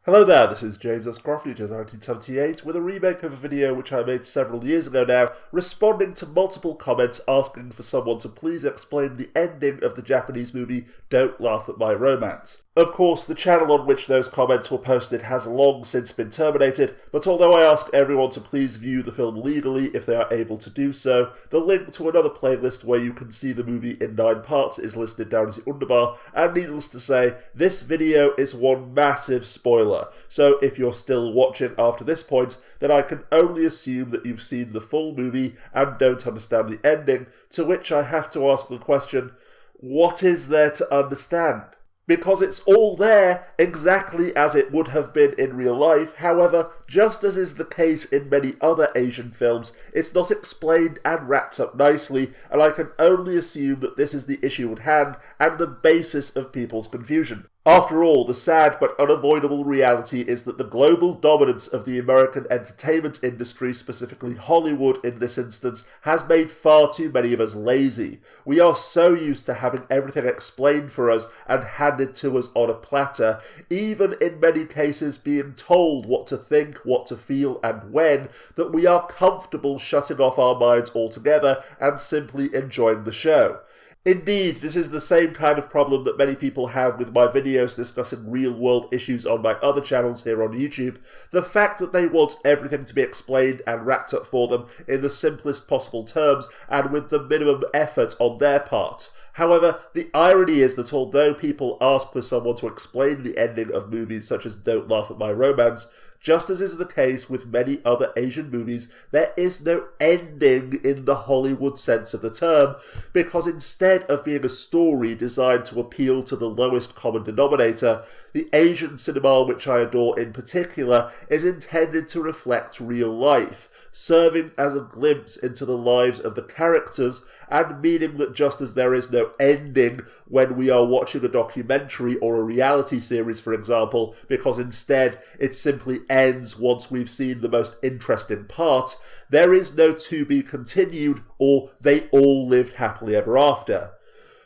Hello there, this is James S. Crofty, 1978, with a remake of a video which I made several years ago now, responding to multiple comments asking for someone to please explain the ending of the Japanese movie Don't Laugh at My Romance. Of course, the channel on which those comments were posted has long since been terminated, but although I ask everyone to please view the film legally if they are able to do so, the link to another playlist where you can see the movie in 9 parts is listed down as the underbar, and needless to say, this video is one massive spoiler. So if you're still watching after this point, then I can only assume that you've seen the full movie and don't understand the ending, to which I have to ask the question, what is there to understand? Because it's all there exactly as it would have been in real life. However, just as is the case in many other Asian films, it's not explained and wrapped up nicely, and I can only assume that this is the issue at hand and the basis of people's confusion. After all, the sad but unavoidable reality is that the global dominance of the American entertainment industry, specifically Hollywood in this instance, has made far too many of us lazy. We are so used to having everything explained for us and handed to us on a platter, even in many cases being told what to think, what to feel and when, that we are comfortable shutting off our minds altogether and simply enjoying the show. Indeed, this is the same kind of problem that many people have with my videos discussing real-world issues on my other channels here on YouTube. The fact that they want everything to be explained and wrapped up for them in the simplest possible terms and with the minimum effort on their part. However, the irony is that although people ask for someone to explain the ending of movies such as Don't Laugh at My Romance, just as is the case with many other Asian movies, there is no ending in the Hollywood sense of the term, because instead of being a story designed to appeal to the lowest common denominator, the Asian cinema which I adore in particular is intended to reflect real life, serving as a glimpse into the lives of the characters, and meaning that just as there is no ending when we are watching a documentary or a reality series, for example, because instead it simply ends once we've seen the most interesting part, there is no to be continued or they all lived happily ever after.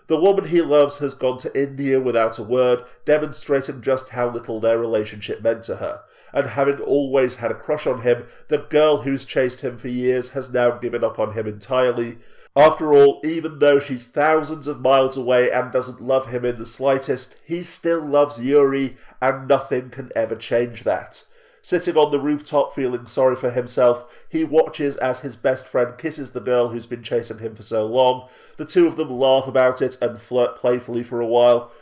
The woman he loves has gone to India without a word, demonstrating just how little their relationship meant to her. And having always had a crush on him, the girl who's chased him for years has now given up on him entirely. After all, even though she's thousands of miles away and doesn't love him in the slightest, he still loves Yuri, and nothing can ever change that. Sitting on the rooftop feeling sorry for himself, he watches as his best friend kisses the girl who's been chasing him for so long. The two of them laugh about it and flirt playfully for a while,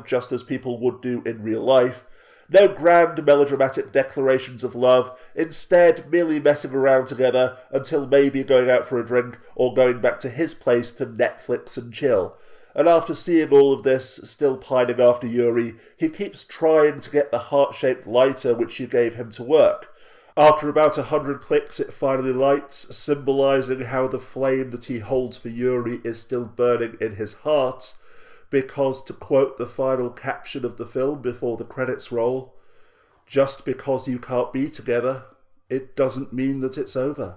just as people would do in real life. No grand melodramatic declarations of love, instead merely messing around together until maybe going out for a drink or going back to his place to Netflix and chill. And after seeing all of this, still pining after Yuri, he keeps trying to get the heart-shaped lighter which she gave him to work. After about 100 clicks it finally lights, symbolising how the flame that he holds for Yuri is still burning in his heart, because, to quote the final caption of the film before the credits roll, just because you can't be together, it doesn't mean that it's over.